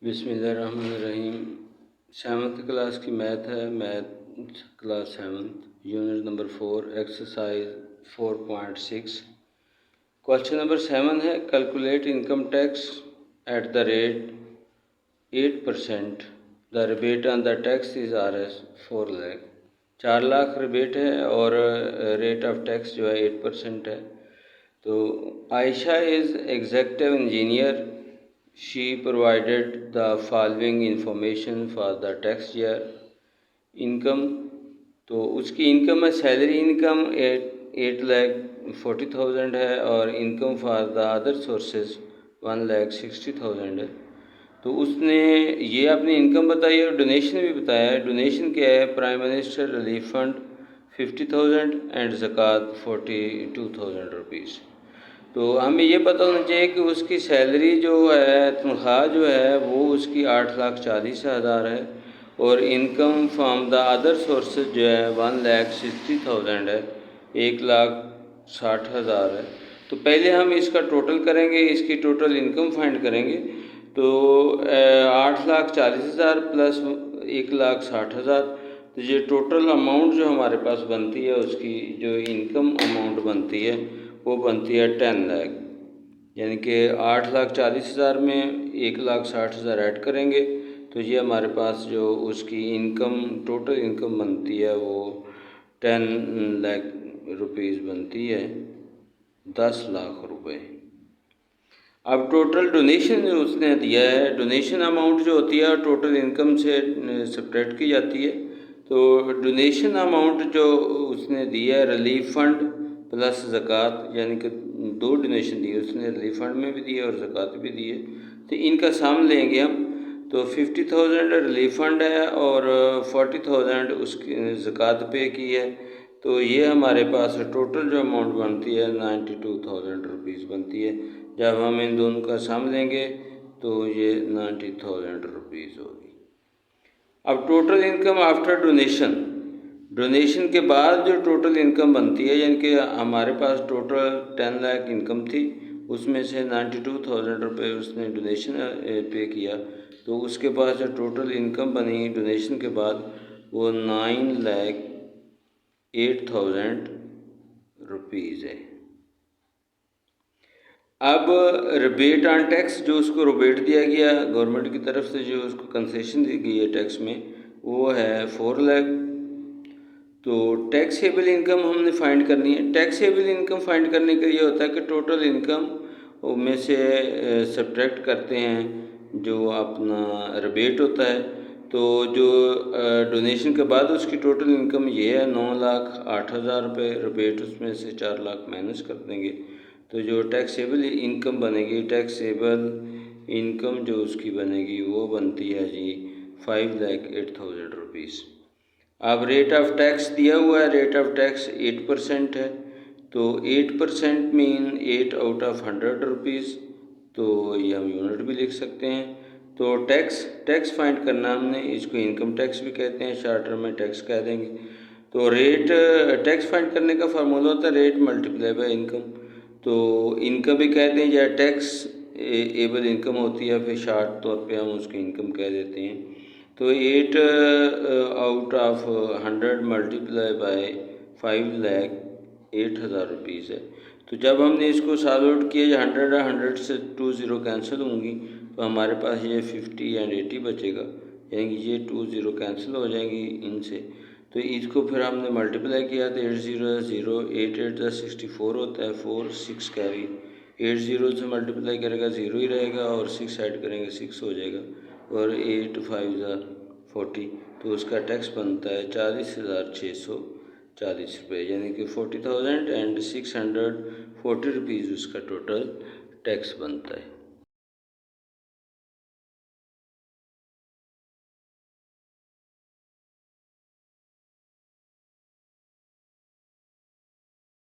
बिस्मिल्लाहिर्रहमानिर्रहीम। 7th class की math है, math class 7th unit number 4 exercise 4.6। Question number 7 है calculate income tax at the rate 8%। The rebate on the tax is RS 4 lakh. 4 lakh rebate है और rate of tax जो है 8% है। तो Ayesha is executive engineer. She provided the following information for the tax year. Income, तो उसकी income है salary income 8,40,000 है और income for the other sources 1,60,000 है। तो उसने ये अपनी इनकम बताई और डोनेशन भी बताया है। डोनेशन क्या है? Prime minister relief fund 50,000 and ज़कात 42,000 रुपीज़। तो हमें ये पता होना चाहिए कि उसकी सैलरी जो है, तनख्वाह जो है, वो उसकी 8,40,000 है और income from the other sources जो है 1,60,000 है, 1,60,000 है। तो पहले हम इसका टोटल करेंगे, इसकी टोटल इनकम फाइंड करेंगे। तो 8,40,000 प्लस 1,60,000, तो ये टोटल अमाउंट जो हमारे पास बनती है, उसकी जो इनकम अमाउंट बनती है वो बनती है 10 लाख। यानी कि 8,40,000 में 1,60,000 ऐड करेंगे तो ये हमारे पास जो उसकी इनकम टोटल इनकम बनती है वो 10 लाख रुपीज़ बनती है, 10 लाख रुपए। अब टोटल डोनेशन जो उसने दिया है, डोनेशन अमाउंट जो होती है टोटल इनकम से सब्ट्रैक्ट की जाती है। तो डोनेशन अमाउंट जो उसने दिया है रिलीफ फंड प्लस ज़कात, यानी कि 2 डोनेशन दिए उसने, रिलीफ फंड में भी दिए और ज़कात भी दिए। तो इनका सम लेंगे हम, तो 50,000 रिलीफ फंड है और 40,000 उसकी ज़कात पे की है। तो ये हमारे पास टोटल जो अमाउंट बनती है 92,000 रुपीज़ बनती है। जब हम इन दोनों का सम लेंगे तो ये 90,000 रुपीज़ होगी। अब total income after donation, donation के बाद जो टोटल इनकम बनती है, यानी कि हमारे पास टोटल 10 लाख इनकम थी, उसमें से 92,000 रुपये उसने डोनेशन पे किया, तो उसके बाद जो टोटल इनकम बनी डोनेशन के बाद वो 9,08,000 रुपीज़ है। अब रिबेट ऑन टैक्स, जो उसको रिबेट दिया गया गवर्नमेंट की तरफ से, जो उसको कंसेशन दी गई है टैक्स में, वो है 4 लाख। तो टैक्सेबल इनकम हमने फाइंड करनी है। टैक्सेबल इनकम फाइंड करने का ये होता है कि टोटल इनकम में से सब्ट्रैक्ट करते हैं जो अपना रिबेट होता है। तो जो डोनेशन के बाद उसकी टोटल इनकम ये है 9,08,000 रुपये, रिबेट उसमें से 4 लाख माइनस कर देंगे। तो जो टैक्सेबल इनकम बनेगी, टैक्सेबल इनकम जो उसकी बनेगी वो बनती है जी 5,08,000 रुपीज़। अब रेट ऑफ टैक्स दिया हुआ है, रेट ऑफ टैक्स 8% है। तो 8% मीन 8 आउट ऑफ 100 रुपीज़, तो ये हम यूनिट भी लिख सकते हैं। तो टैक्स फाइंड करना हमने, इसको इनकम टैक्स भी कहते हैं, शॉर्ट टर्म में टैक्स कह देंगे। तो रेट टैक्स फाइंड करने का फार्मूला होता है रेट मल्टीप्लाई बाय इनकम। तो इनकम भी कहते हैं या टैक्स एबल इनकम होती है, फिर शॉर्ट तौर पे हम उसकी इनकम कह देते हैं। तो 8 out of 100 multiply by 5,08,000 rupees है। तो जब हमने इसको सॉल्व आउट किया, 100 से 2 ज़ीरो कैंसिल होंगी, तो हमारे पास ये 50 एंड 80 बचेगा, यानी कि ये 2 ज़ीरो कैंसिल हो जाएंगी इनसे। तो इसको फिर हमने मल्टीप्लाई किया तो 8 ज़ीरो 0, 8 8 64 होता है, 4 6 कैरी, 8 ज़ीरो से मल्टीप्लाई करेगा 0 ही रहेगा और 6 ऐड करेंगे 6 हो जाएगा और 8 5 40। तो उसका टैक्स बनता है 40,640 रुपये, यानी कि 40,640 रुपीज़ उसका टोटल टैक्स बनता है।